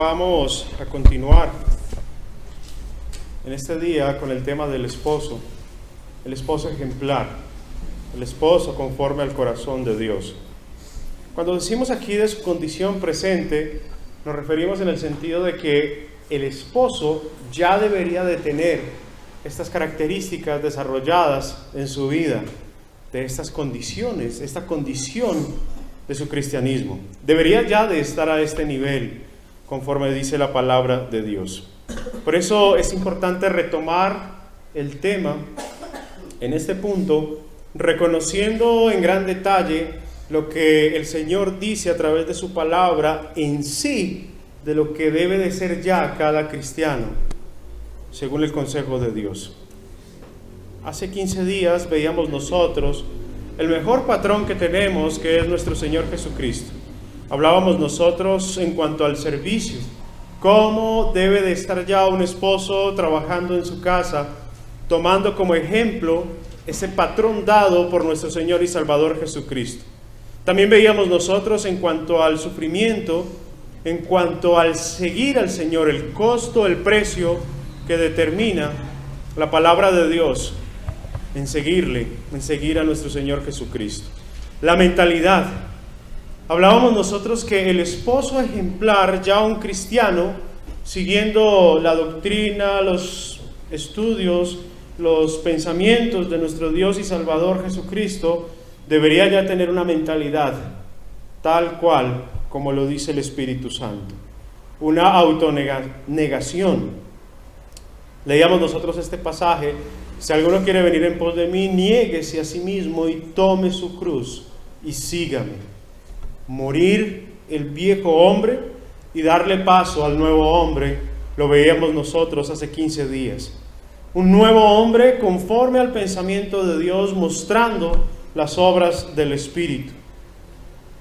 Vamos a continuar en este día con el tema del esposo, el esposo ejemplar, el esposo conforme al corazón de Dios. Cuando decimos aquí de su condición presente, nos referimos en el sentido de que el esposo ya debería de tener estas características desarrolladas en su vida, de estas condiciones, esta condición de su cristianismo. Debería ya de estar a este nivel, conforme dice la palabra de Dios. Por eso es importante retomar el tema en este punto, reconociendo en gran detalle lo que el Señor dice a través de su palabra en sí, de lo que debe de ser ya cada cristiano, según el consejo de Dios. Hace 15 días veíamos nosotros el mejor patrón que tenemos, que es nuestro Señor Jesucristo. Hablábamos nosotros en cuanto al servicio, cómo debe de estar ya un esposo trabajando en su casa, tomando como ejemplo ese patrón dado por nuestro Señor y Salvador Jesucristo. También veíamos nosotros en cuanto al sufrimiento, en cuanto al seguir al Señor, el costo, el precio que determina la palabra de Dios en seguirle, en seguir a nuestro Señor Jesucristo. La mentalidad. Hablábamos nosotros que el esposo ejemplar, ya un cristiano, siguiendo la doctrina, los estudios, los pensamientos de nuestro Dios y Salvador Jesucristo, debería ya tener una mentalidad tal cual como lo dice el Espíritu Santo. Una autonegación. Leíamos nosotros este pasaje: si alguno quiere venir en pos de mí, niéguese a sí mismo y tome su cruz y sígame. Morir el viejo hombre y darle paso al nuevo hombre, lo veíamos nosotros hace 15 días. Un nuevo hombre conforme al pensamiento de Dios, mostrando las obras del Espíritu.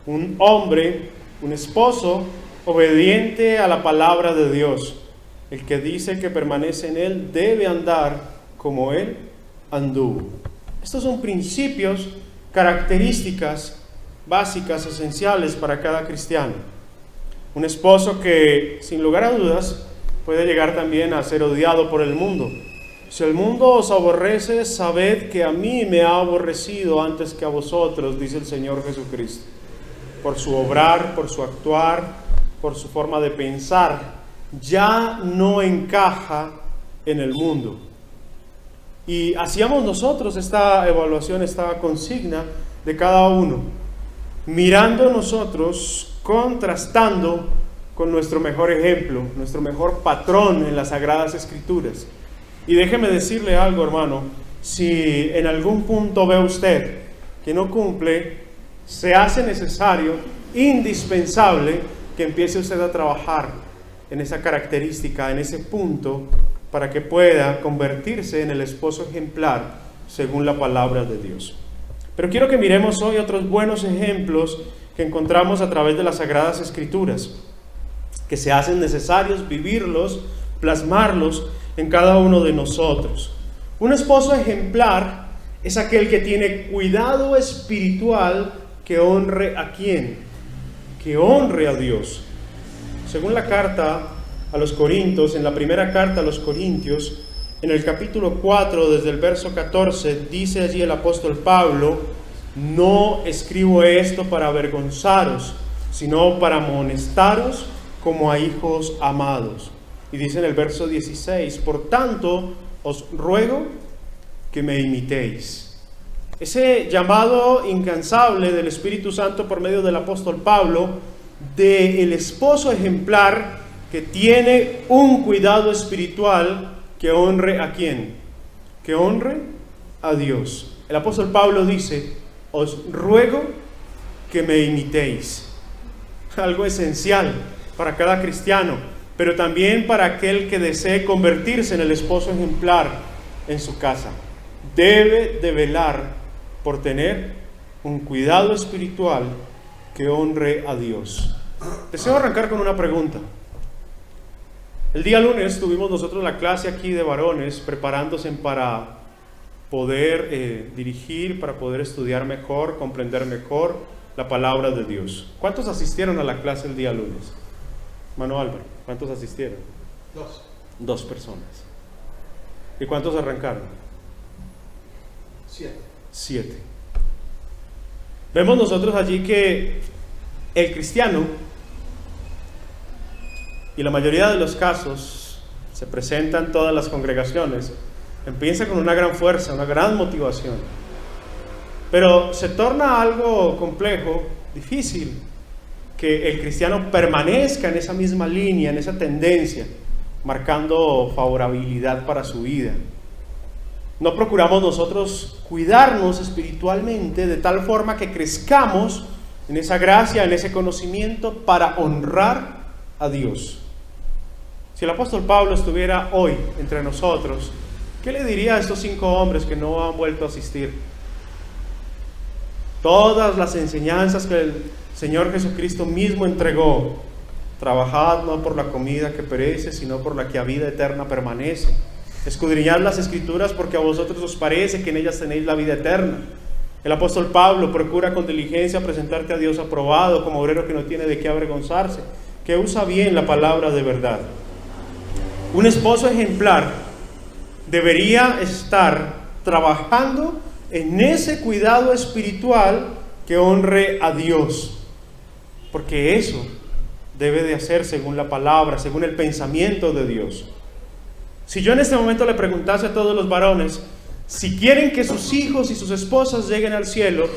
Un hombre, un esposo, obediente a la palabra de Dios. El que dice que permanece en él debe andar como él anduvo. Estos son principios, características básicas, esenciales para cada cristiano. Un esposo que, sin lugar a dudas, puede llegar también a ser odiado por el mundo. Si el mundo os aborrece, sabed que a mí me ha aborrecido antes que a vosotros, dice el Señor Jesucristo. Por su obrar, por su actuar, por su forma de pensar, ya no encaja en el mundo. Y hacíamos nosotros esta evaluación, esta consigna de cada uno, mirando nosotros, contrastando con nuestro mejor ejemplo, nuestro mejor patrón en las Sagradas Escrituras. Y déjeme decirle algo, hermano: si en algún punto ve usted que no cumple, se hace necesario, indispensable, que empiece usted a trabajar en esa característica, en ese punto, para que pueda convertirse en el esposo ejemplar según la palabra de Dios. Pero quiero que miremos hoy otros buenos ejemplos que encontramos a través de las Sagradas Escrituras, que se hacen necesarios vivirlos, plasmarlos en cada uno de nosotros. Un esposo ejemplar es aquel que tiene cuidado espiritual, que honre ¿a quién? Que honre a Dios. Según la carta a los Corintios, en la primera carta a los Corintios, en el capítulo 4, desde el verso 14, dice allí el apóstol Pablo: no escribo esto para avergonzaros, sino para amonestaros como a hijos amados. Y dice en el verso 16: por tanto, os ruego que me imitéis. Ese llamado incansable del Espíritu Santo por medio del apóstol Pablo, del esposo ejemplar que tiene un cuidado espiritual, que honre ¿a quién? Que honre a Dios. El apóstol Pablo dice: os ruego que me imitéis. Algo esencial para cada cristiano, pero también para aquel que desee convertirse en el esposo ejemplar en su casa. Debe de velar por tener un cuidado espiritual que honre a Dios. Deseo arrancar con una pregunta. El día lunes tuvimos nosotros la clase aquí de varones, preparándose para poder dirigir, para poder estudiar mejor, comprender mejor la palabra de Dios. ¿Cuántos asistieron a la clase el día lunes? Hermano Álvaro, ¿cuántos asistieron? 2 personas. ¿Y cuántos arrancaron? 7. Vemos nosotros allí que el cristiano, y la mayoría de los casos se presentan en todas las congregaciones, empieza con una gran fuerza, una gran motivación, pero se torna algo complejo, difícil, que el cristiano permanezca en esa misma línea, en esa tendencia, marcando favorabilidad para su vida. No procuramos nosotros cuidarnos espiritualmente de tal forma que crezcamos en esa gracia, en ese conocimiento para honrar a Dios. Si el apóstol Pablo estuviera hoy entre nosotros, ¿qué le diría a estos 5 hombres que no han vuelto a asistir? Todas las enseñanzas que el Señor Jesucristo mismo entregó. Trabajad no por la comida que perece, sino por la que a vida eterna permanece. Escudriñad las Escrituras porque a vosotros os parece que en ellas tenéis la vida eterna. El apóstol Pablo procura con diligencia presentarte a Dios aprobado, como obrero que no tiene de qué avergonzarse, que usa bien la palabra de verdad. Un esposo ejemplar debería estar trabajando en ese cuidado espiritual que honre a Dios, porque eso debe de hacer según la palabra, según el pensamiento de Dios. Si yo en este momento le preguntase a todos los varones si quieren que sus hijos y sus esposas lleguen al cielo,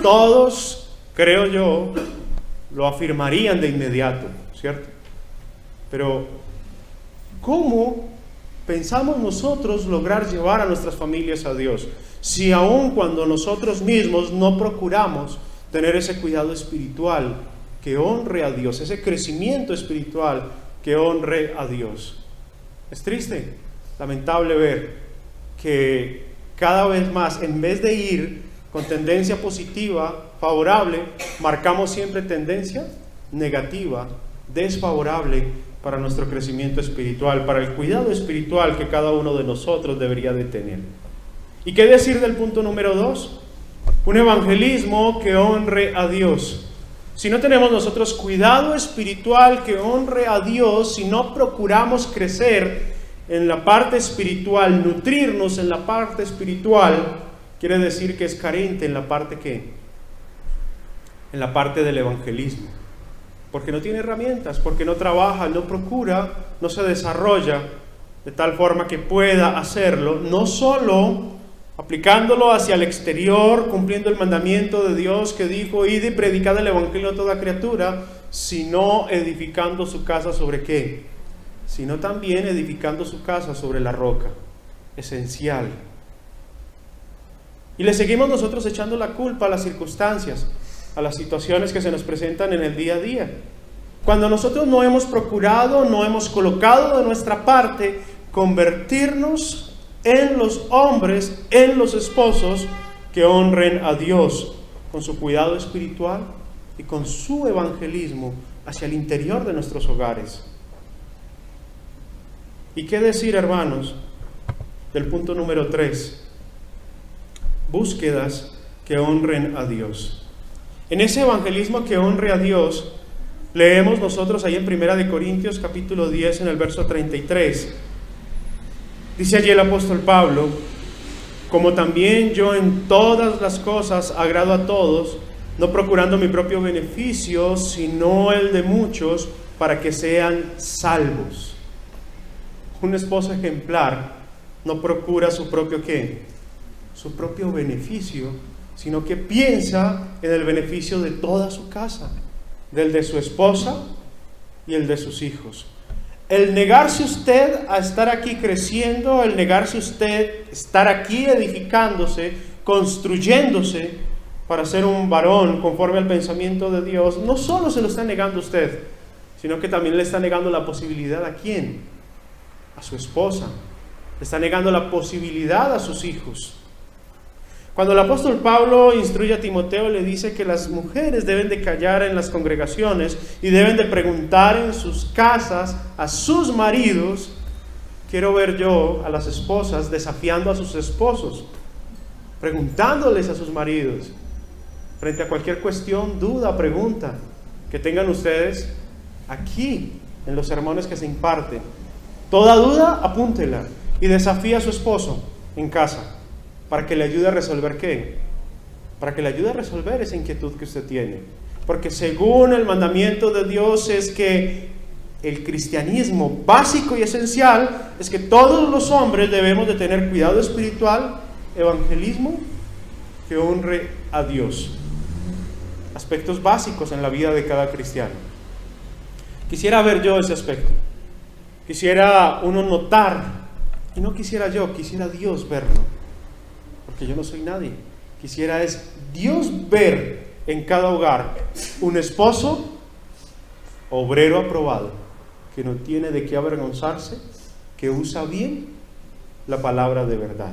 todos, creo yo, lo afirmarían de inmediato, ¿cierto? Pero ¿cómo pensamos nosotros lograr llevar a nuestras familias a Dios, si aun cuando nosotros mismos no procuramos tener ese cuidado espiritual que honre a Dios, ese crecimiento espiritual que honre a Dios? Es triste, lamentable ver que cada vez más, en vez de ir con tendencia positiva, favorable, marcamos siempre tendencia negativa, desfavorable para nuestro crecimiento espiritual, para el cuidado espiritual que cada uno de nosotros debería de tener. ¿Y qué decir del punto número 2? Un evangelismo que honre a Dios. Si no tenemos nosotros cuidado espiritual que honre a Dios, si no procuramos crecer en la parte espiritual, nutrirnos en la parte espiritual, quiere decir que es carente en la parte ¿qué? En la parte del evangelismo. Porque no tiene herramientas, porque no trabaja, no procura, no se desarrolla de tal forma que pueda hacerlo, no solo aplicándolo hacia el exterior, cumpliendo el mandamiento de Dios que dijo, id y predicad el evangelio a toda criatura, sino edificando su casa sobre ¿qué? Sino también edificando su casa sobre la roca, esencial. Y le seguimos nosotros echando la culpa a las circunstancias, a las situaciones que se nos presentan en el día a día. Cuando nosotros no hemos procurado, no hemos colocado de nuestra parte convertirnos en los hombres, en los esposos que honren a Dios con su cuidado espiritual y con su evangelismo hacia el interior de nuestros hogares. ¿Y qué decir, hermanos, del punto número 3? Búsquedas que honren a Dios. En ese evangelismo que honre a Dios, leemos nosotros ahí en 1 Corintios capítulo 10 en el verso 33. Dice allí el apóstol Pablo, como también yo en todas las cosas agrado a todos, no procurando mi propio beneficio, sino el de muchos, para que sean salvos. Un esposo ejemplar no procura su propio ¿qué? Su propio beneficio, sino que piensa en el beneficio de toda su casa, del de su esposa y el de sus hijos. El negarse usted a estar aquí creciendo, el negarse usted a estar aquí edificándose, construyéndose para ser un varón conforme al pensamiento de Dios, no solo se lo está negando usted, sino que también le está negando la posibilidad ¿a quién? A su esposa. Le está negando la posibilidad a sus hijos. Cuando el apóstol Pablo instruye a Timoteo, le dice que las mujeres deben de callar en las congregaciones y deben de preguntar en sus casas a sus maridos. Quiero ver yo a las esposas desafiando a sus esposos, preguntándoles a sus maridos, frente a cualquier cuestión, duda, pregunta que tengan ustedes aquí en los sermones que se imparten. Toda duda, apúntela y desafía a su esposo en casa para que le ayude a resolver ¿qué? Para que le ayude a resolver esa inquietud que usted tiene. Porque según el mandamiento de Dios es que el cristianismo básico y esencial es que todos los hombres debemos de tener cuidado espiritual, evangelismo que honre a Dios. Aspectos básicos en la vida de cada cristiano. Quisiera ver yo ese aspecto. Quisiera uno notar, y no quisiera yo, quisiera Dios verlo, porque yo no soy nadie. Quisiera es Dios ver en cada hogar un esposo obrero aprobado, que no tiene de qué avergonzarse, que usa bien la palabra de verdad.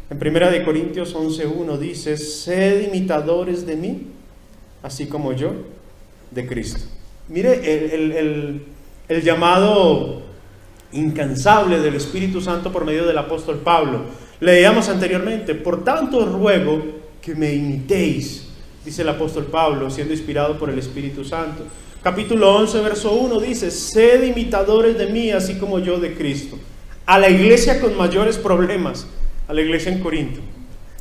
En 1 Corintios 11:1 dice: sed imitadores de mí, así como yo de Cristo. Mire el llamado incansable del Espíritu Santo por medio del apóstol Pablo. Leíamos anteriormente: por tanto os ruego que me imitéis, dice el apóstol Pablo, siendo inspirado por el Espíritu Santo. Capítulo 11, verso 1 dice: sed imitadores de mí, así como yo de Cristo. A la iglesia con mayores problemas, a la iglesia en Corinto.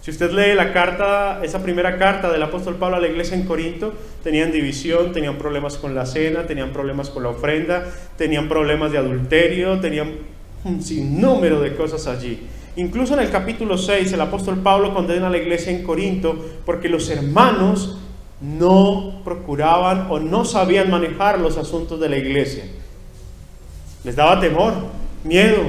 Si usted lee la carta, esa primera carta del apóstol Pablo a la iglesia en Corinto, tenían división, tenían problemas con la cena, tenían problemas con la ofrenda, tenían problemas de adulterio, tenían un sinnúmero de cosas allí. Incluso en el capítulo 6, el apóstol Pablo condena a la iglesia en Corinto porque los hermanos no procuraban o no sabían manejar los asuntos de la iglesia. Les daba temor, miedo,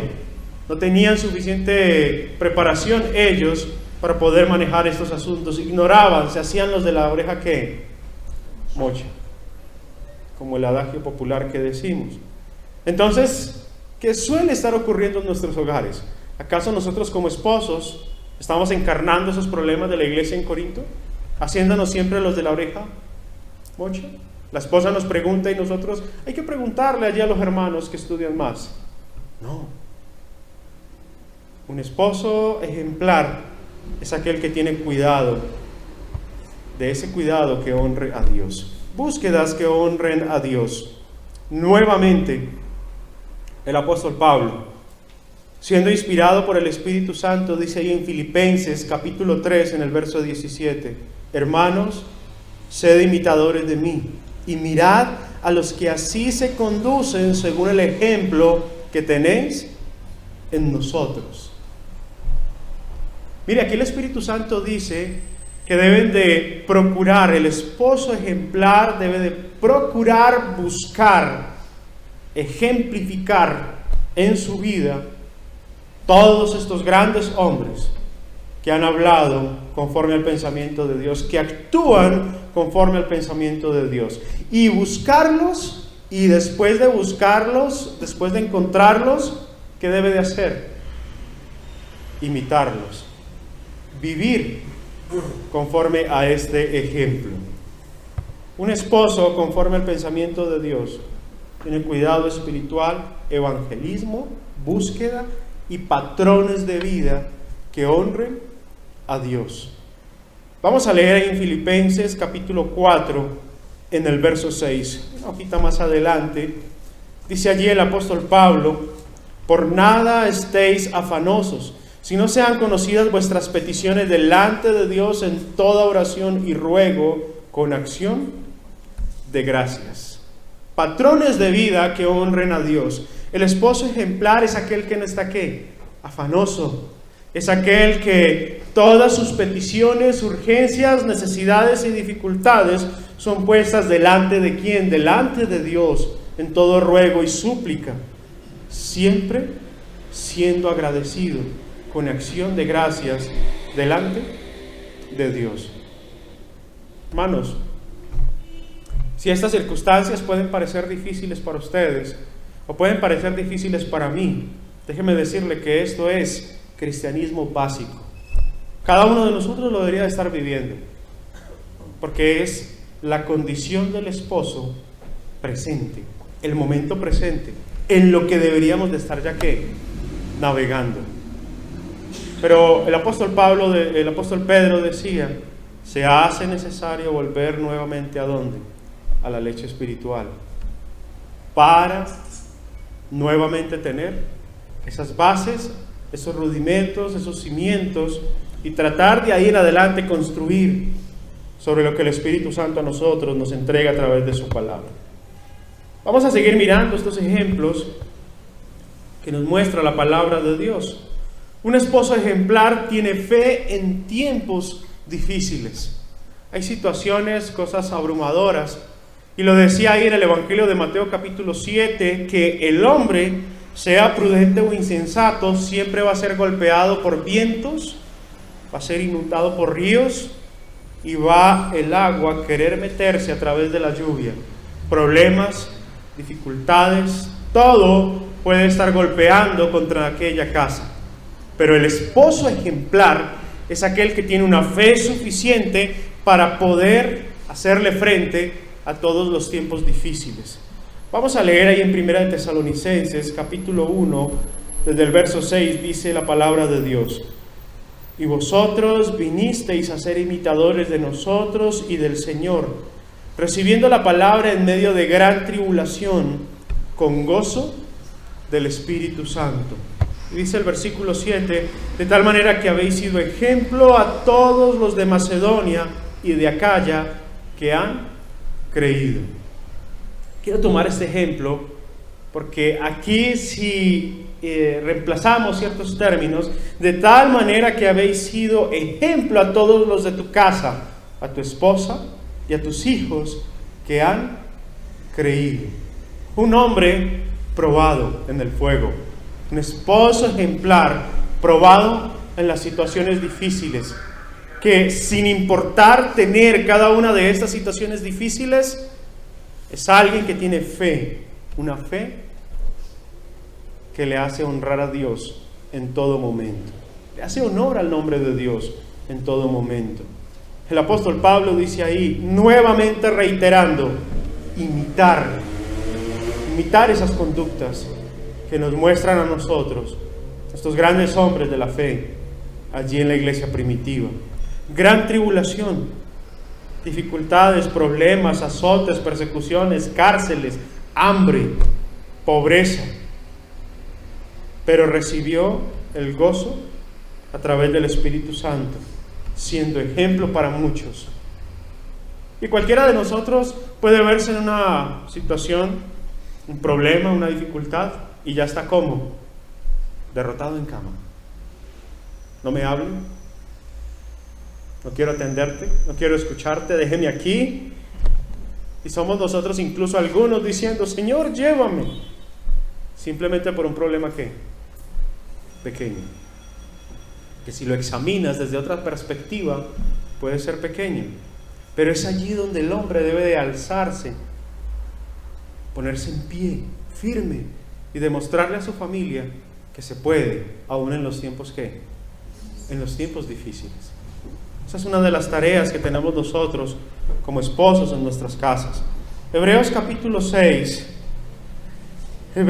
no tenían suficiente preparación ellos para poder manejar estos asuntos. Ignoraban, se hacían los de la oreja ¿qué? Mocha, como el adagio popular que decimos. Entonces, ¿qué suele estar ocurriendo en nuestros hogares? ¿Acaso nosotros como esposos estamos encarnando esos problemas de la iglesia en Corinto? ¿Haciéndonos siempre los de la oreja mocha? La esposa nos pregunta y nosotros hay que preguntarle allí a los hermanos que estudian más. No. Un esposo ejemplar es aquel que tiene cuidado, de ese cuidado que honre a Dios. Búsquedas que honren a Dios. Nuevamente, el apóstol Pablo, siendo inspirado por el Espíritu Santo, dice ahí en Filipenses capítulo 3 en el verso 17: hermanos, sed imitadores de mí y mirad a los que así se conducen según el ejemplo que tenéis en nosotros. Mire, aquí el Espíritu Santo dice que deben de procurar, el esposo ejemplar debe de procurar buscar, ejemplificar en su vida todos estos grandes hombres que han hablado conforme al pensamiento de Dios, que actúan conforme al pensamiento de Dios, y buscarlos, y después de buscarlos, después de encontrarlos, ¿qué debe de hacer? Imitarlos, vivir conforme a este ejemplo. Un esposo conforme al pensamiento de Dios tiene cuidado espiritual, evangelismo, búsqueda y patrones de vida que honren a Dios. Vamos a leer en Filipenses capítulo 4 en el verso 6. Una hojita más adelante dice allí el apóstol Pablo: por nada estéis afanosos, si no sean conocidas vuestras peticiones delante de Dios en toda oración y ruego con acción de gracias. Patrones de vida que honren a Dios. El esposo ejemplar es aquel que no está ¿qué? Afanoso. Es aquel que todas sus peticiones, urgencias, necesidades y dificultades son puestas delante de ¿quién? Delante de Dios, en todo ruego y súplica, siempre siendo agradecido con acción de gracias delante de Dios. Hermanos, si estas circunstancias pueden parecer difíciles para ustedes o pueden parecer difíciles para mí, déjeme decirle que esto es cristianismo básico. Cada uno de nosotros lo debería estar viviendo, porque es la condición del esposo presente, el momento presente, en lo que deberíamos de estar ya que navegando. Pero el apóstol Pedro decía: se hace necesario volver nuevamente ¿a dónde? A la leche espiritual. para nuevamente tener esas bases, esos rudimentos, esos cimientos, y tratar de ahí en adelante construir sobre lo que el Espíritu Santo a nosotros nos entrega a través de su palabra. Vamos a seguir mirando estos ejemplos que nos muestra la palabra de Dios. Un esposo ejemplar tiene fe en tiempos difíciles. Hay situaciones, cosas abrumadoras, y lo decía ahí en el Evangelio de Mateo capítulo 7, que el hombre, sea prudente o insensato, siempre va a ser golpeado por vientos, va a ser inundado por ríos, y va el agua a querer meterse a través de la lluvia. Problemas, dificultades, todo puede estar golpeando contra aquella casa. Pero el esposo ejemplar es aquel que tiene una fe suficiente para poder hacerle frente a todos los tiempos difíciles. Vamos a leer ahí en 1 de Tesalonicenses, capítulo 1, desde el verso 6, dice la palabra de Dios: y vosotros vinisteis a ser imitadores de nosotros y del Señor, recibiendo la palabra en medio de gran tribulación, con gozo del Espíritu Santo. Y dice el versículo 7, de tal manera que habéis sido ejemplo a todos los de Macedonia y de Acaya que han creído. Quiero tomar este ejemplo porque aquí si reemplazamos ciertos términos, de tal manera que habéis sido ejemplo a todos los de tu casa, a tu esposa y a tus hijos que han creído. Un hombre probado en el fuego, un esposo ejemplar probado en las situaciones difíciles, que sin importar tener cada una de estas situaciones difíciles, es alguien que tiene fe, una fe que le hace honrar a Dios en todo momento, le hace honor al nombre de Dios en todo momento. El apóstol Pablo dice ahí, nuevamente reiterando, imitar esas conductas que nos muestran a nosotros, estos grandes hombres de la fe, allí en la iglesia primitiva. Gran tribulación, dificultades, problemas, azotes, persecuciones, cárceles, hambre, pobreza, pero recibió el gozo a través del Espíritu Santo, siendo ejemplo para muchos. Y cualquiera de nosotros puede verse en una situación, un problema, una dificultad, y ya está como derrotado en cama. No me hablen, no quiero atenderte, no quiero escucharte, déjeme aquí. Y somos nosotros incluso algunos diciendo, Señor, llévame, simplemente por un problema que pequeño, que si lo examinas desde otra perspectiva puede ser pequeño, pero es allí donde el hombre debe de alzarse, ponerse en pie, firme, y demostrarle a su familia que se puede, aún en los tiempos en los tiempos difíciles. Esa es una de las tareas que tenemos nosotros como esposos en nuestras casas. Hebreos capítulo 6, en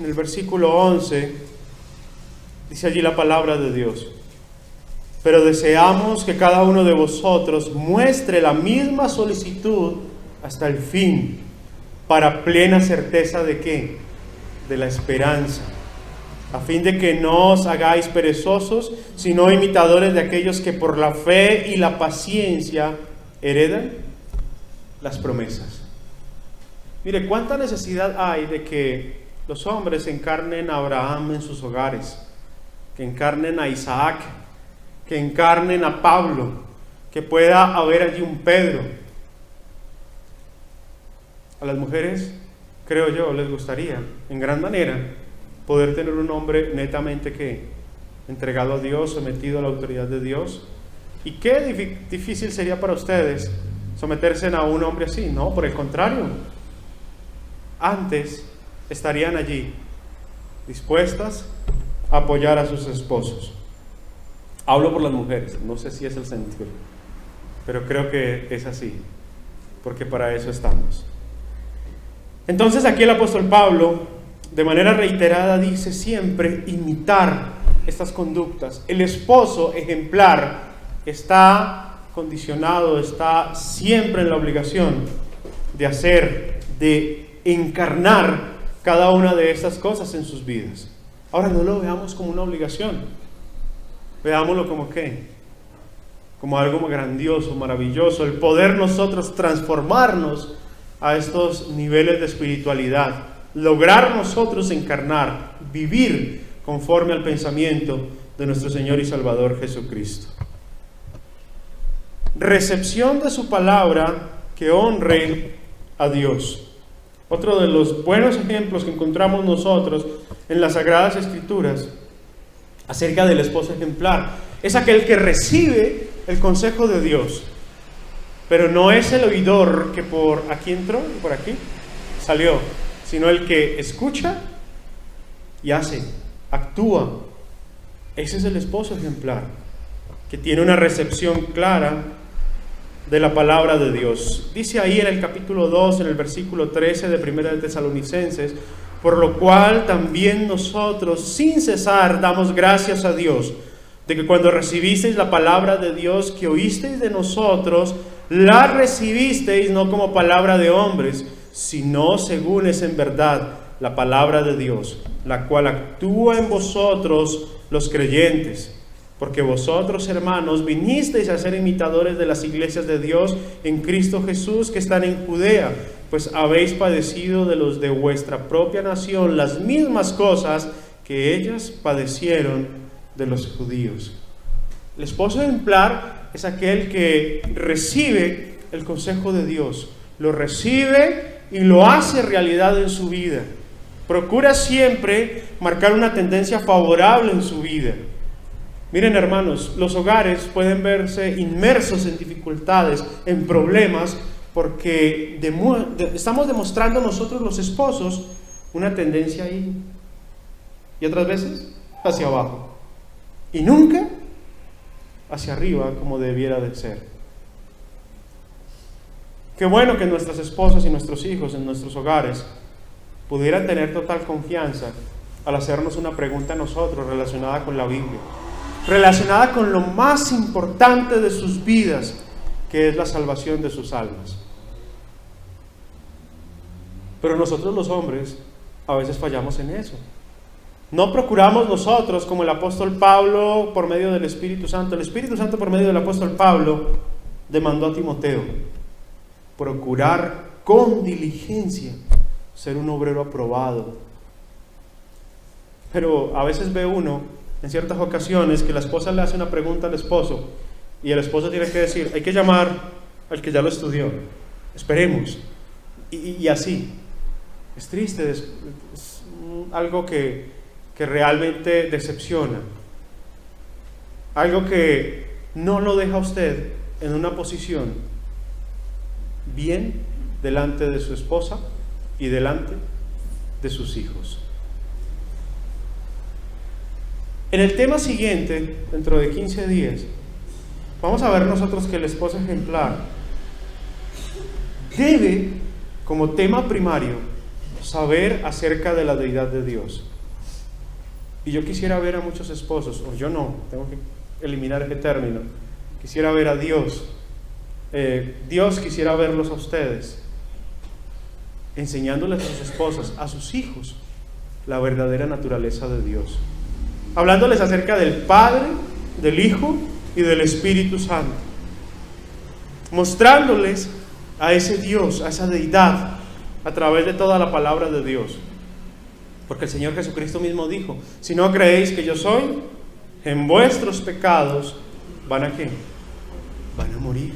el versículo 11, dice allí la palabra de Dios: pero deseamos que cada uno de vosotros muestre la misma solicitud hasta el fin, para plena certeza de ¿qué? De la esperanza, a fin de que no os hagáis perezosos, sino imitadores de aquellos que por la fe y la paciencia heredan las promesas. Mire, cuánta necesidad hay de que los hombres encarnen a Abraham en sus hogares, que encarnen a Isaac, que encarnen a Pablo, que pueda haber allí un Pedro. A las mujeres, creo yo, les gustaría, en gran manera, poder tener un hombre netamente que entregado a Dios, sometido a la autoridad de Dios. ¿Y qué difícil sería para ustedes someterse a un hombre así? No, por el contrario, antes estarían allí dispuestas a apoyar a sus esposos. Hablo por las mujeres, no sé si es el sentido, pero creo que es así, porque para eso estamos. Entonces aquí el apóstol Pablo, de manera reiterada, dice siempre imitar estas conductas. El esposo ejemplar está condicionado, está siempre en la obligación de hacer, de encarnar cada una de estas cosas en sus vidas. Ahora, no lo veamos como una obligación. Veámoslo como ¿qué? Como algo grandioso, maravilloso, el poder nosotros transformarnos a estos niveles de espiritualidad, lograr nosotros encarnar, vivir conforme al pensamiento de nuestro Señor y Salvador Jesucristo. Recepción de su palabra que honre a Dios. Otro de los buenos ejemplos que encontramos nosotros en las Sagradas Escrituras acerca del esposo ejemplar es aquel que recibe el consejo de Dios, pero no es el oidor que por aquí entró y por aquí salió, sino el que escucha y hace, actúa. Ese es el esposo ejemplar, que tiene una recepción clara de la palabra de Dios. Dice ahí en el capítulo 2, en el versículo 13 de Primera de Tesalonicenses: por lo cual también nosotros sin cesar damos gracias a Dios, de que cuando recibisteis la palabra de Dios que oísteis de nosotros, la recibisteis no como palabra de hombres, sino según es en verdad la palabra de Dios, la cual actúa en vosotros los creyentes. Porque vosotros, hermanos, vinisteis a ser imitadores de las iglesias de Dios en Cristo Jesús que están en Judea, pues habéis padecido de los de vuestra propia nación las mismas cosas que ellas padecieron de los judíos. El esposo ejemplar es aquel que recibe el consejo de Dios, lo recibe y lo hace realidad en su vida. Procura siempre marcar una tendencia favorable en su vida. Miren, hermanos, los hogares pueden verse inmersos en dificultades, en problemas, porque estamos demostrando nosotros los esposos una tendencia ahí, y otras veces hacia abajo, y nunca hacia arriba como debiera de ser. Qué bueno que nuestras esposas y nuestros hijos en nuestros hogares pudieran tener total confianza al hacernos una pregunta a nosotros relacionada con la Biblia, relacionada con lo más importante de sus vidas, que es la salvación de sus almas. Pero nosotros los hombres a veces fallamos en eso. No procuramos nosotros, como el apóstol Pablo por medio del Espíritu Santo. El Espíritu Santo por medio del apóstol Pablo demandó a Timoteo procurar con diligencia ser un obrero aprobado. Pero a veces ve uno en ciertas ocasiones que la esposa le hace una pregunta al esposo y el esposo tiene que decir: hay que llamar al que ya lo estudió, esperemos, y así. Es triste, es algo que realmente decepciona, algo que no lo deja a usted en una posición bien delante de su esposa y delante de sus hijos. En el tema siguiente, dentro de 15 días, vamos a ver nosotros que el esposo ejemplar debe, como tema primario, saber acerca de la deidad de Dios. Y yo quisiera ver a muchos esposos, o yo no, tengo que eliminar ese término, quisiera ver a Dios, Dios quisiera verlos a ustedes, enseñándoles a sus esposas, a sus hijos, la verdadera naturaleza de Dios, hablándoles acerca del Padre, del Hijo y del Espíritu Santo, mostrándoles a ese Dios, a esa deidad, a través de toda la palabra de Dios. Porque el Señor Jesucristo mismo dijo: si no creéis que yo soy, en vuestros pecados ¿van a qué? Van a morir.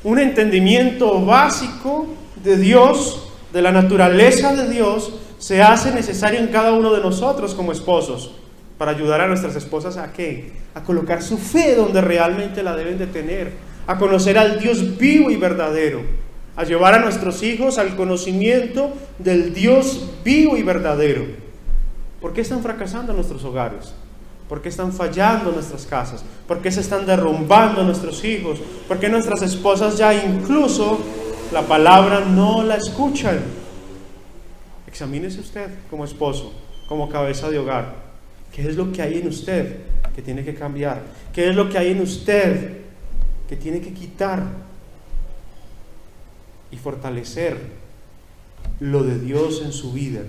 Un entendimiento básico de Dios, de la naturaleza de Dios, se hace necesario en cada uno de nosotros como esposos, para ayudar a nuestras esposas ¿a qué? A colocar su fe donde realmente la deben de tener, a conocer al Dios vivo y verdadero, a llevar a nuestros hijos al conocimiento del Dios vivo y verdadero. ¿Por qué están fracasando nuestros hogares? ¿Por qué están fallando nuestras casas? ¿Por qué se están derrumbando nuestros hijos? ¿Por qué nuestras esposas ya incluso la palabra no la escuchan? Examínese usted como esposo, como cabeza de hogar. ¿Qué es lo que hay en usted que tiene que cambiar? ¿Qué es lo que hay en usted que tiene que quitar y fortalecer lo de Dios en su vida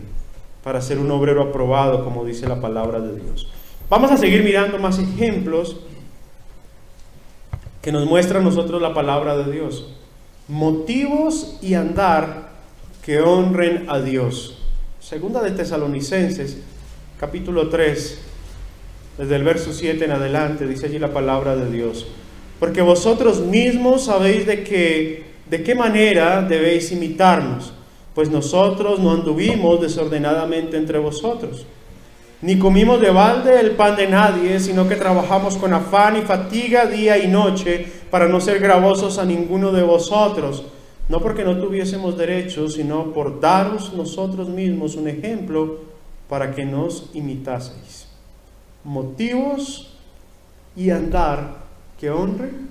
para ser un obrero aprobado, como dice la palabra de Dios. Vamos a seguir mirando más ejemplos que nos muestra a nosotros la palabra de Dios. Motivos y andar que honren a Dios. Segunda de Tesalonicenses, capítulo 3, desde el verso 7 en adelante, dice allí la palabra de Dios. Porque vosotros mismos sabéis de qué manera debéis imitarnos, pues nosotros no anduvimos desordenadamente entre vosotros, ni comimos de balde el pan de nadie, sino que trabajamos con afán y fatiga día y noche, para no ser gravosos a ninguno de vosotros, no porque no tuviésemos derecho, sino por daros nosotros mismos un ejemplo para que nos imitaseis. Motivos y andar que honren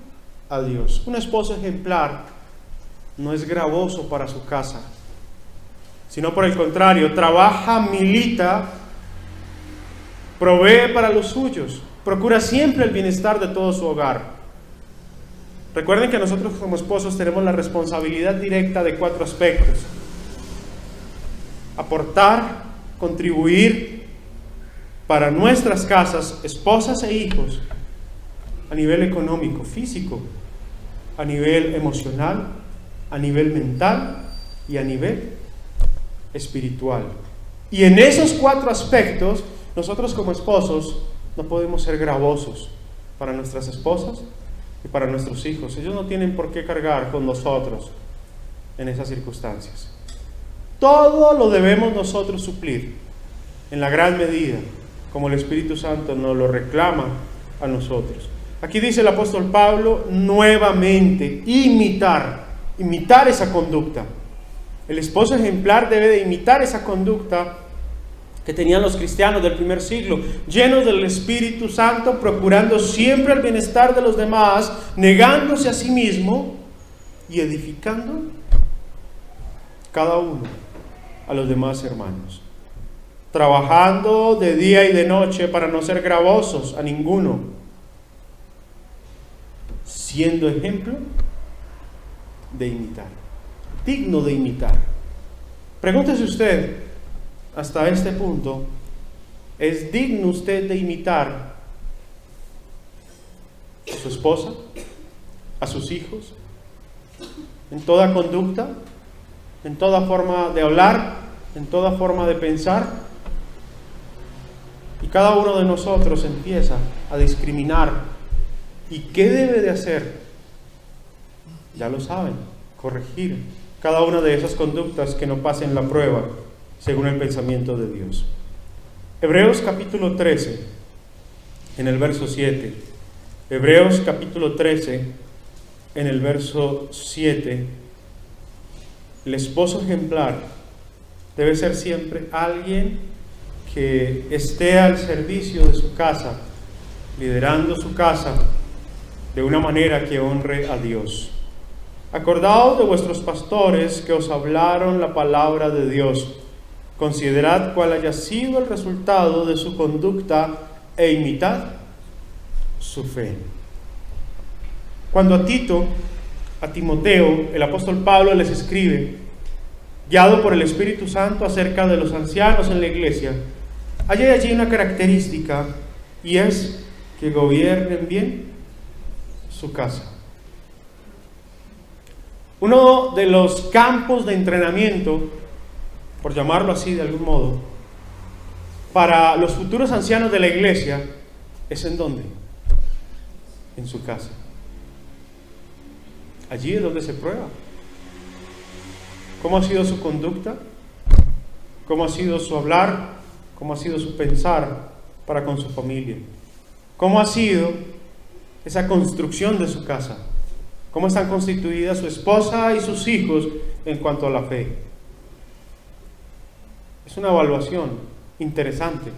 a Dios. Un esposo ejemplar no es gravoso para su casa, sino por el contrario, trabaja, milita, provee para los suyos, procura siempre el bienestar de todo su hogar. Recuerden que nosotros como esposos tenemos la responsabilidad directa de 4 aspectos: aportar, contribuir para nuestras casas, esposas e hijos, a nivel económico, físico, a nivel emocional, a nivel mental y a nivel espiritual. Y en esos 4 aspectos, nosotros como esposos no podemos ser gravosos para nuestras esposas y para nuestros hijos. Ellos no tienen por qué cargar con nosotros en esas circunstancias. Todo lo debemos nosotros suplir en la gran medida como el Espíritu Santo nos lo reclama a nosotros. Aquí dice el apóstol Pablo nuevamente, imitar esa conducta. El esposo ejemplar debe de imitar esa conducta que tenían los cristianos del primer siglo, llenos del Espíritu Santo, procurando siempre el bienestar de los demás, negándose a sí mismo y edificando cada uno a los demás hermanos, trabajando de día y de noche para no ser gravosos a ninguno, siendo ejemplo de imitar, digno de imitar. Pregúntese usted, hasta este punto, ¿es digno usted de imitar a su esposa, a sus hijos, en toda conducta, en toda forma de hablar, en toda forma de pensar? Y cada uno de nosotros empieza a discriminar. ¿Y qué debe de hacer? Ya lo saben, corregir cada una de esas conductas que no pasen la prueba según el pensamiento de Dios. Hebreos capítulo 13, en el verso 7. Hebreos capítulo 13, en el verso 7. El esposo ejemplar debe ser siempre alguien que esté al servicio de su casa, liderando su casa de una manera que honre a Dios. Acordaos de vuestros pastores que os hablaron la palabra de Dios. Considerad cuál haya sido el resultado de su conducta e imitad su fe. Cuando a Timoteo, el apóstol Pablo les escribe, guiado por el Espíritu Santo acerca de los ancianos en la iglesia, hay allí una característica, y es que gobiernen bien su casa. Uno de los campos de entrenamiento, por llamarlo así de algún modo, para los futuros ancianos de la iglesia, ¿es en dónde? En su casa. Allí es donde se prueba cómo ha sido su conducta, cómo ha sido su hablar, cómo ha sido su pensar para con su familia, cómo ha sido esa construcción de su casa, cómo están constituidas su esposa y sus hijos en cuanto a la fe. Es una evaluación interesante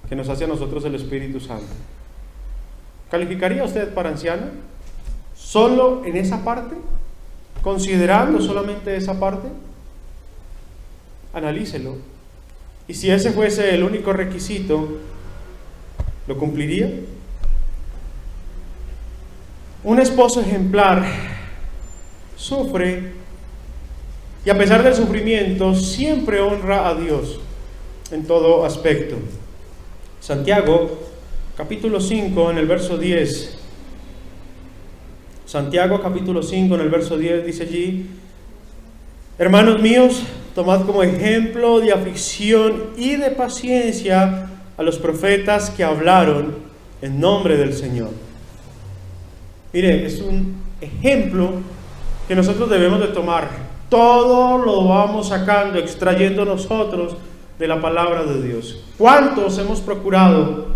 que nos hace a nosotros el Espíritu Santo. ¿Calificaría usted para anciano solo en esa parte? ¿Considerando solamente esa parte? Analícelo. Y si ese fuese el único requisito, ¿lo cumpliría? Un esposo ejemplar sufre y a pesar del sufrimiento siempre honra a Dios en todo aspecto. Santiago capítulo 5 en el verso 10. Santiago capítulo 5 en el verso 10 dice allí: hermanos míos, tomad como ejemplo de aflicción y de paciencia a los profetas que hablaron en nombre del Señor. Mire, es un ejemplo que nosotros debemos de tomar. Todo lo vamos sacando, extrayendo nosotros de la palabra de Dios. ¿Cuántos hemos procurado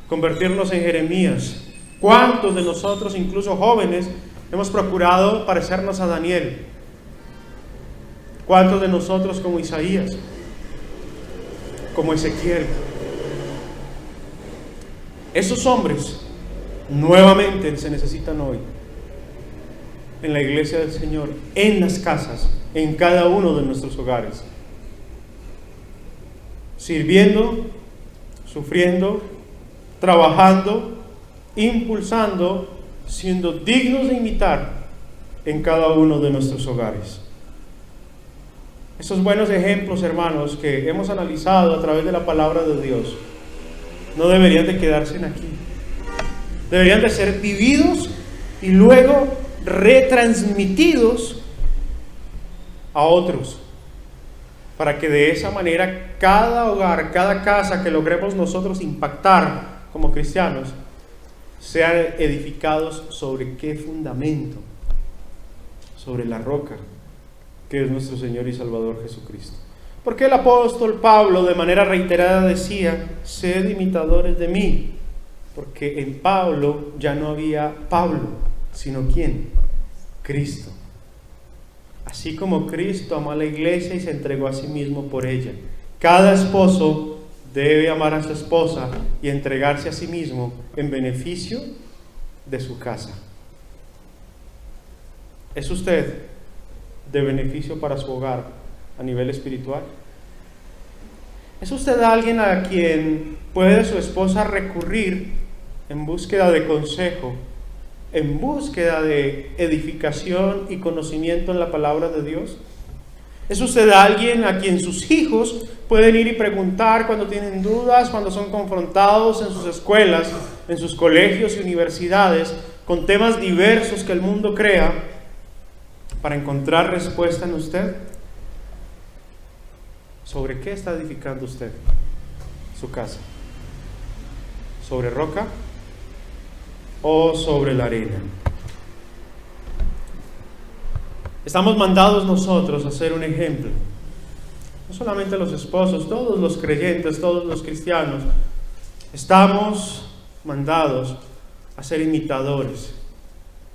convertirnos en Jeremías? ¿Cuántos de nosotros, incluso jóvenes, hemos procurado parecernos a Daniel? ¿Cuántos de nosotros como Isaías? Como Ezequiel. Esos hombres nuevamente se necesitan hoy en la iglesia del Señor, en las casas, en cada uno de nuestros hogares, sirviendo, sufriendo, trabajando, impulsando, siendo dignos de imitar en cada uno de nuestros hogares. Esos buenos ejemplos, hermanos, que hemos analizado a través de la palabra de Dios, no deberían de quedarse aquí. Deberían de ser vividos y luego retransmitidos a otros, para que de esa manera cada hogar, cada casa que logremos nosotros impactar como cristianos, sean edificados sobre qué fundamento, sobre la roca que es nuestro Señor y Salvador Jesucristo. Porque el apóstol Pablo de manera reiterada decía: sed imitadores de mí, porque en Pablo ya no había Pablo, sino ¿quién? Cristo. Así como Cristo amó a la iglesia y se entregó a sí mismo por ella. Cada esposo debe amar a su esposa y entregarse a sí mismo en beneficio de su casa. ¿Es usted de beneficio para su hogar a nivel espiritual? ¿Es usted alguien a quien puede su esposa recurrir en búsqueda de consejo, en búsqueda de edificación y conocimiento en la palabra de Dios? ¿Es usted alguien a quien sus hijos pueden ir y preguntar cuando tienen dudas, cuando son confrontados en sus escuelas, en sus colegios y universidades, con temas diversos que el mundo crea, para encontrar respuesta en usted? ¿Sobre qué está edificando usted su casa? ¿Sobre roca o sobre la arena? Estamos mandados nosotros a ser un ejemplo. No solamente los esposos, todos los creyentes, todos los cristianos, estamos mandados a ser imitadores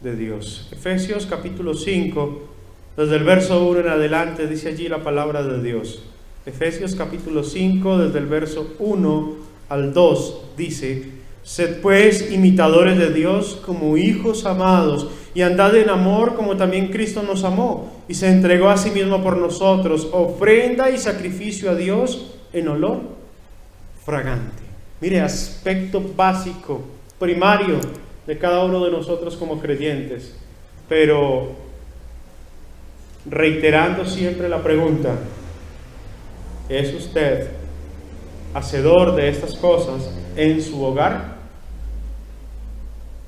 de Dios. Efesios capítulo 5, desde el verso 1 en adelante, dice allí la palabra de Dios. Efesios capítulo 5, desde el verso 1 al 2, dice: sed pues imitadores de Dios como hijos amados, y andad en amor como también Cristo nos amó, y se entregó a sí mismo por nosotros, ofrenda y sacrificio a Dios en olor fragante. Mire, aspecto básico, primario de cada uno de nosotros como creyentes, pero reiterando siempre la pregunta: ¿es usted hacedor de estas cosas en su hogar?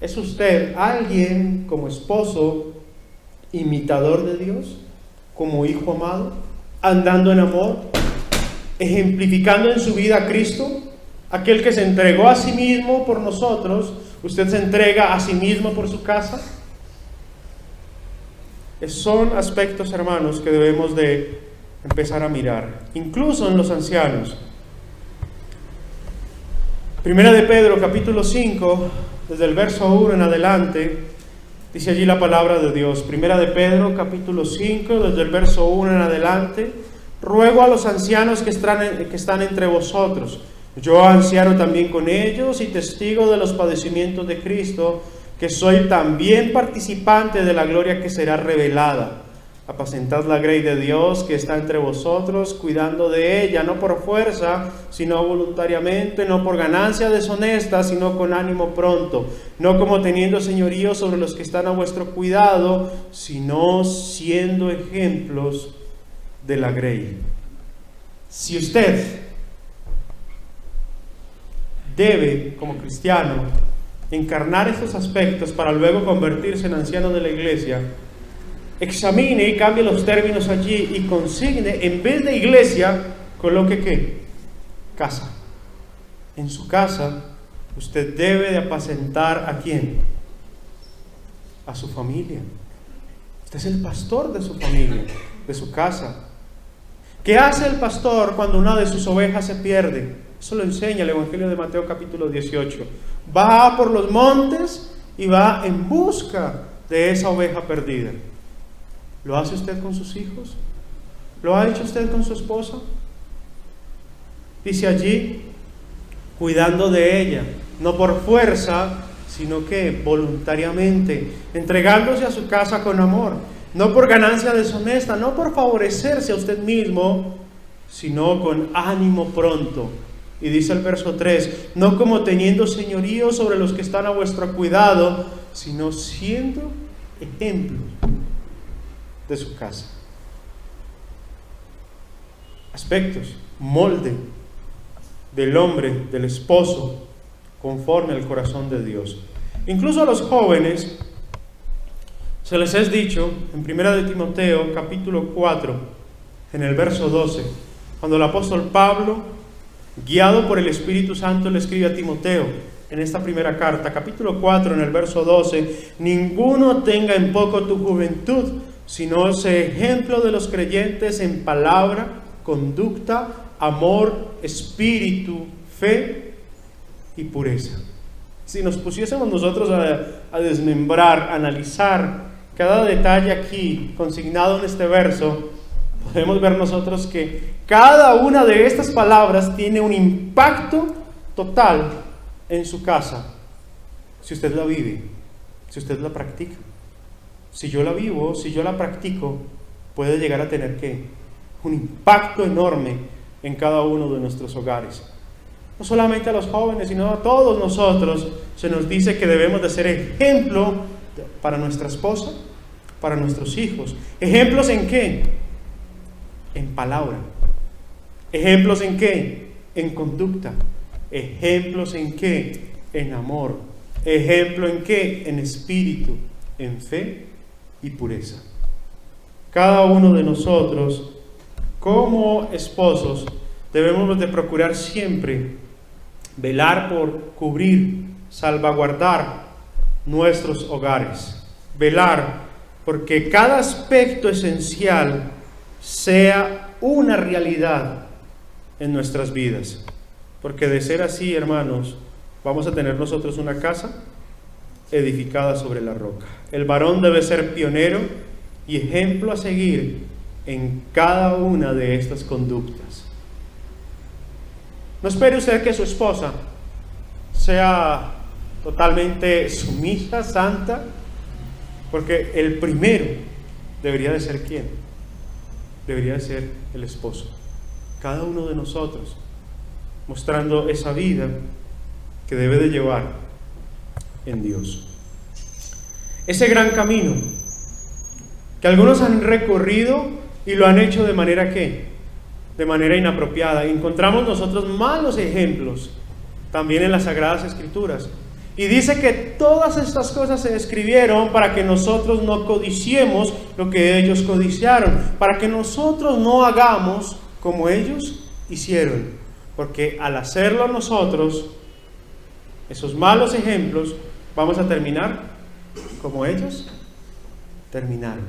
¿Es usted alguien como esposo imitador de Dios, como hijo amado, andando en amor, ejemplificando en su vida a Cristo, aquel que se entregó a sí mismo por nosotros? ¿Usted se entrega a sí mismo por su casa? Son aspectos, hermanos, que debemos de empezar a mirar, incluso en los ancianos. Primera de Pedro, capítulo 5, desde el verso 1 en adelante, dice allí la palabra de Dios. Primera de Pedro, capítulo 5, desde el verso 1 en adelante: ruego a los ancianos que están entre vosotros, yo anciano también con ellos y testigo de los padecimientos de Cristo, que soy también participante de la gloria que será revelada. Apacentad la grey de Dios que está entre vosotros, cuidando de ella, no por fuerza, sino voluntariamente, no por ganancia deshonesta, sino con ánimo pronto, no como teniendo señorío sobre los que están a vuestro cuidado, sino siendo ejemplos de la grey. Si usted debe, como cristiano, encarnar estos aspectos para luego convertirse en anciano de la iglesia, examine y cambie los términos allí y consigne, en vez de iglesia, coloque ¿qué? Casa. En su casa, usted debe de apacentar ¿a quién? A su familia. Usted es el pastor de su familia, de su casa. ¿Qué hace el pastor cuando una de sus ovejas se pierde? Eso lo enseña el Evangelio de Mateo capítulo 18. Va por los montes y va en busca de esa oveja perdida. ¿Lo hace usted con sus hijos? ¿Lo ha hecho usted con su esposa? Dice allí, cuidando de ella, no por fuerza, sino que voluntariamente, entregándose a su casa con amor, no por ganancia deshonesta, no por favorecerse a usted mismo, sino con ánimo pronto. Y dice el verso 3, no como teniendo señorío sobre los que están a vuestro cuidado, sino siendo ejemplos de su casa. Aspectos, molde del hombre, del esposo, conforme al corazón de Dios. Incluso a los jóvenes se les es dicho en 1 de Timoteo capítulo 4, en el verso 12, cuando el apóstol Pablo, guiado por el Espíritu Santo, le escribe a Timoteo en esta primera carta, capítulo 4, en el verso 12, ninguno tenga en poco tu juventud, sino sé ejemplo de los creyentes en palabra, conducta, amor, espíritu, fe y pureza. Si nos pusiésemos nosotros a desmembrar, a analizar cada detalle aquí consignado en este verso, podemos ver nosotros que cada una de estas palabras tiene un impacto total en su casa, si usted la vive, si usted la practica. Si yo la vivo, si yo la practico, puede llegar a tener ¿qué? Un impacto enorme en cada uno de nuestros hogares. No solamente a los jóvenes, sino a todos nosotros se nos dice que debemos de ser ejemplo para nuestra esposa, para nuestros hijos. ¿Ejemplos en qué? En palabra. ¿Ejemplos en qué? En conducta. ¿Ejemplos en qué? En amor. ¿Ejemplo en qué? En espíritu, en fe y pureza. Cada uno de nosotros, como esposos, debemos de procurar siempre velar por cubrir, salvaguardar nuestros hogares. Velar porque cada aspecto esencial sea una realidad en nuestras vidas. Porque de ser así, hermanos, vamos a tener nosotros una casa edificada sobre la roca. El varón debe ser pionero y ejemplo a seguir en cada una de estas conductas. No espere usted que su esposa sea totalmente sumisa, santa, porque el primero debería de ser ¿quién? Debería de ser el esposo. Cada uno de nosotros mostrando esa vida que debe de llevar en Dios. Ese gran camino que algunos han recorrido y lo han hecho de manera ¿qué? De manera inapropiada. Encontramos nosotros malos ejemplos también en las Sagradas Escrituras. Y dice que todas estas cosas se escribieron para que nosotros no codiciemos lo que ellos codiciaron, para que nosotros no hagamos como ellos hicieron. Porque al hacerlo nosotros, esos malos ejemplos, vamos a terminar como ellos terminaron,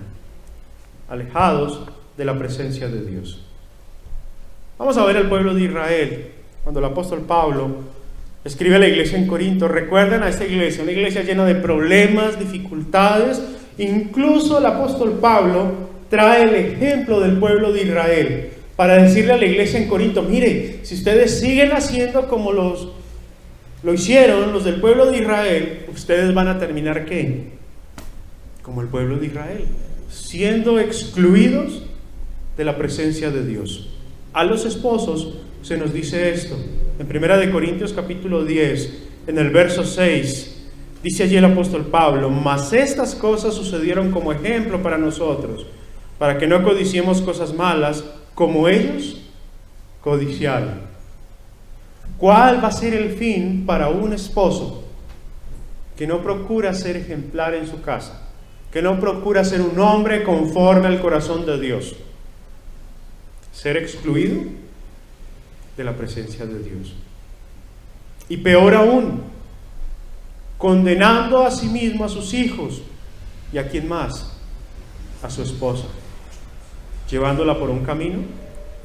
alejados de la presencia de Dios. Vamos a ver el pueblo de Israel, cuando el apóstol Pablo escribe a la iglesia en Corinto. Recuerden a esta iglesia, una iglesia llena de problemas, dificultades. Incluso el apóstol Pablo trae el ejemplo del pueblo de Israel para decirle a la iglesia en Corinto: mire, si ustedes siguen haciendo como lo hicieron los del pueblo de Israel, ustedes van a terminar ¿qué? Como el pueblo de Israel, siendo excluidos de la presencia de Dios. A los esposos se nos dice esto en 1 Corintios capítulo 10, en el verso 6, dice allí el apóstol Pablo: mas estas cosas sucedieron como ejemplo para nosotros, para que no codiciemos cosas malas como ellos codiciaron. ¿Cuál va a ser el fin para un esposo que no procura ser ejemplar en su casa, que no procura ser un hombre conforme al corazón de Dios? Ser excluido de la presencia de Dios. Y peor aún, condenando a sí mismo a sus hijos y a quién más, a su esposa, llevándola por un camino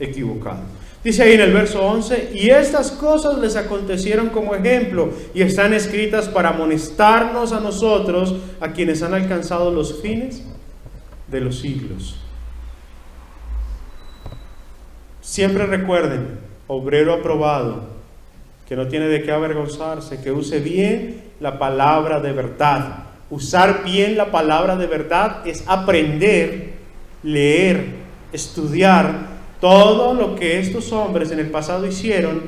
equivocado. Dice ahí en el verso 11: y estas cosas les acontecieron como ejemplo y están escritas para amonestarnos a nosotros, a quienes han alcanzado los fines de los siglos. Siempre recuerden, obrero aprobado, que no tiene de qué avergonzarse, que use bien la palabra de verdad. Usar bien la palabra de verdad es aprender, leer, estudiar todo lo que estos hombres en el pasado hicieron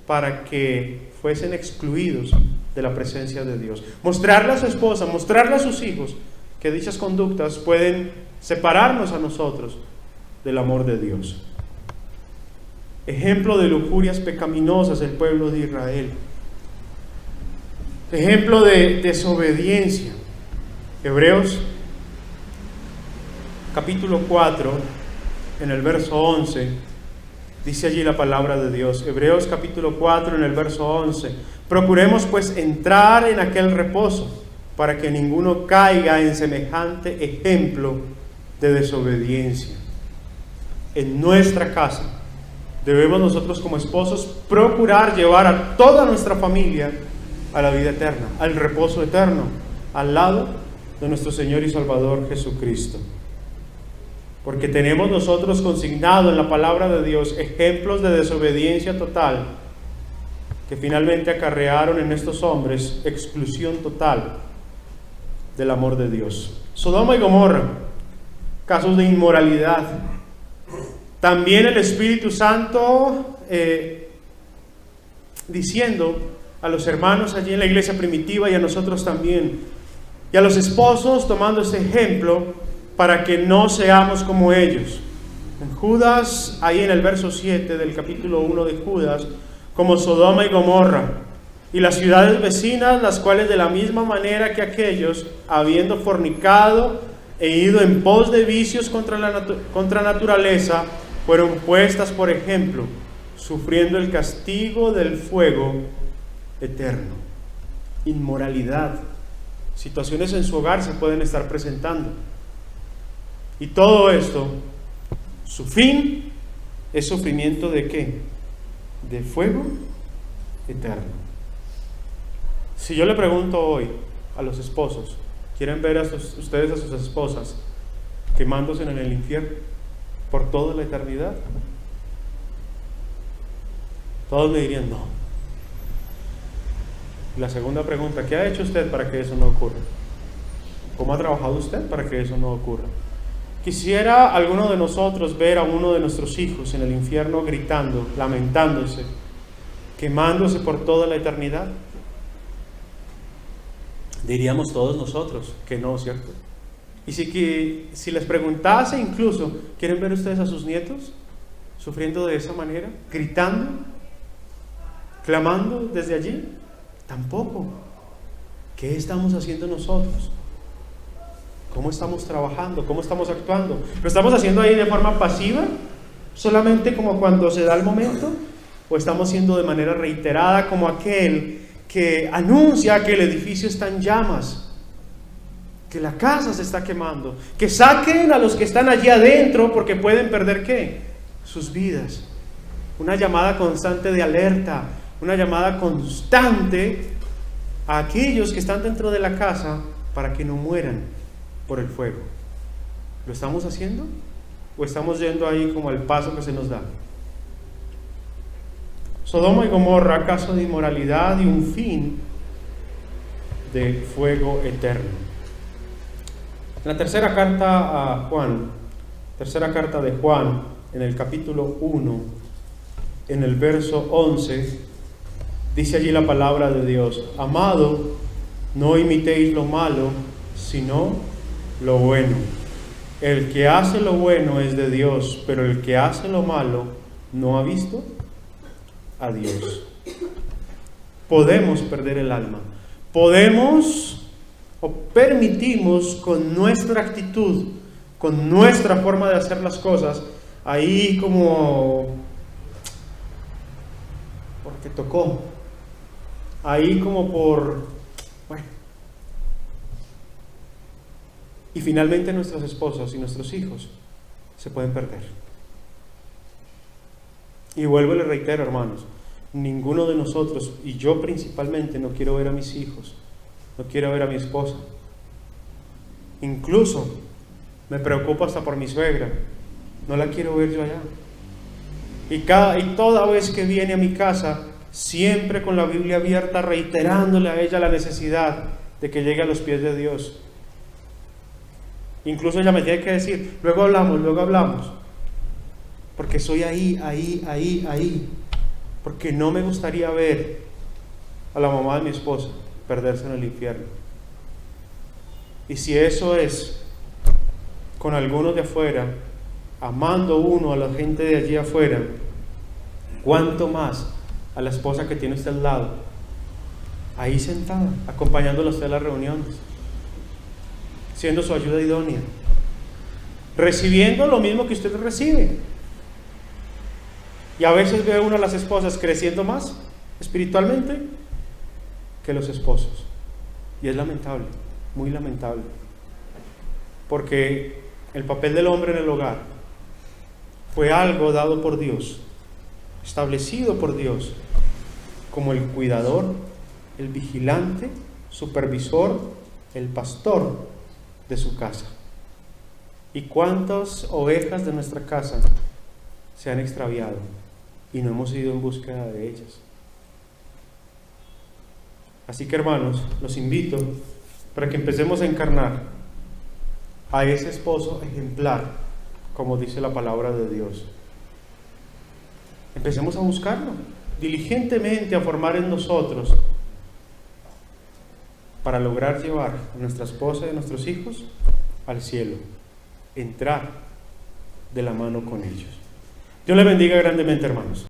para que fuesen excluidos de la presencia de Dios. Mostrarle a su esposa, mostrarle a sus hijos que dichas conductas pueden separarnos a nosotros del amor de Dios. Ejemplo de lujurias pecaminosas el pueblo de Israel. Ejemplo de desobediencia. Hebreos capítulo 4, en el verso 11, dice allí la palabra de Dios. Hebreos capítulo 4, en el verso 11: procuremos pues entrar en aquel reposo, para que ninguno caiga en semejante ejemplo de desobediencia. En nuestra casa debemos nosotros como esposos procurar llevar a toda nuestra familia a la vida eterna, al reposo eterno, al lado de nuestro Señor y Salvador Jesucristo. Porque tenemos nosotros consignado en la palabra de Dios ejemplos de desobediencia total que finalmente acarrearon en estos hombres exclusión total del amor de Dios. Sodoma y Gomorra, casos de inmoralidad. También el Espíritu Santo diciendo a los hermanos allí en la iglesia primitiva y a nosotros también, y a los esposos tomando este ejemplo para que no seamos como ellos. En Judas, ahí en el verso 7 del capítulo 1 de Judas: como Sodoma y Gomorra y las ciudades vecinas, las cuales de la misma manera que aquellos, habiendo fornicado e ido en pos de vicios contra naturaleza, fueron puestas por ejemplo, sufriendo el castigo del fuego eterno. Inmoralidad, situaciones en su hogar se pueden estar presentando. Y todo esto, su fin es sufrimiento ¿de qué? De fuego eterno. Si yo le pregunto hoy a los esposos, ¿quieren ver ustedes a sus esposas quemándose en el infierno por toda la eternidad? Todos me dirían no. Y la segunda pregunta: ¿qué ha hecho usted para que eso no ocurra? ¿Cómo ha trabajado usted para que eso no ocurra? ¿Quisiera alguno de nosotros ver a uno de nuestros hijos en el infierno gritando, lamentándose, quemándose por toda la eternidad? Diríamos todos nosotros que no, ¿cierto? Y si les preguntase incluso, ¿quieren ver ustedes a sus nietos sufriendo de esa manera? Gritando, clamando desde allí. Tampoco. ¿Qué estamos haciendo nosotros? ¿Cómo estamos trabajando? ¿Cómo estamos actuando? ¿Lo estamos haciendo ahí de forma pasiva? ¿Solamente como cuando se da el momento? ¿O estamos haciendo de manera reiterada como aquel que anuncia que el edificio está en llamas, que la casa se está quemando, que saquen a los que están allí adentro porque pueden perder ¿qué? Sus vidas? Una llamada constante de alerta, una llamada constante a aquellos que están dentro de la casa para que no mueran por el fuego. ¿Lo estamos haciendo? ¿O estamos yendo ahí como al paso que se nos da? Sodoma y Gomorra, caso de inmoralidad y un fin de fuego eterno. En la tercera carta a Juan, tercera carta de Juan, en el capítulo 1, en el verso 11, dice allí la palabra de Dios: amado, no imitéis lo malo, sino lo bueno. El que hace lo bueno es de Dios, pero el que hace lo malo no ha visto a Dios. Podemos perder el alma. Podemos o permitimos con nuestra actitud, con nuestra forma de hacer las cosas, ahí como porque tocó, ahí como por, bueno. Y finalmente nuestras esposas y nuestros hijos se pueden perder. Y vuelvo y le reitero, hermanos, ninguno de nosotros, y yo principalmente, no quiero ver a mis hijos, no quiero ver a mi esposa. Incluso me preocupo hasta por mi suegra, no la quiero ver yo allá. Y toda vez que viene a mi casa, siempre con la Biblia abierta, reiterándole a ella la necesidad de que llegue a los pies de Dios. Incluso ella me tiene que decir, luego hablamos, porque soy ahí, porque no me gustaría ver a la mamá de mi esposa perderse en el infierno. Y si eso es con algunos de afuera, amando uno a la gente de allí afuera, ¿cuánto más a la esposa que tiene usted al lado, ahí sentada, acompañándola a usted a las reuniones, siendo su ayuda idónea, recibiendo lo mismo que usted recibe? Y a veces ve uno a las esposas creciendo más espiritualmente que los esposos, y es lamentable, muy lamentable, porque el papel del hombre en el hogar fue algo dado por Dios, establecido por Dios, como el cuidador, el vigilante, supervisor, el pastor de su casa. ¿Y cuántas ovejas de nuestra casa se han extraviado y no hemos ido en búsqueda de ellas? Así que, hermanos, los invito para que empecemos a encarnar a ese esposo ejemplar, como dice la palabra de Dios. Empecemos a buscarlo diligentemente, a formar en nosotros, para lograr llevar a nuestra esposa y a nuestros hijos al cielo, entrar de la mano con ellos. Dios les bendiga grandemente, hermanos.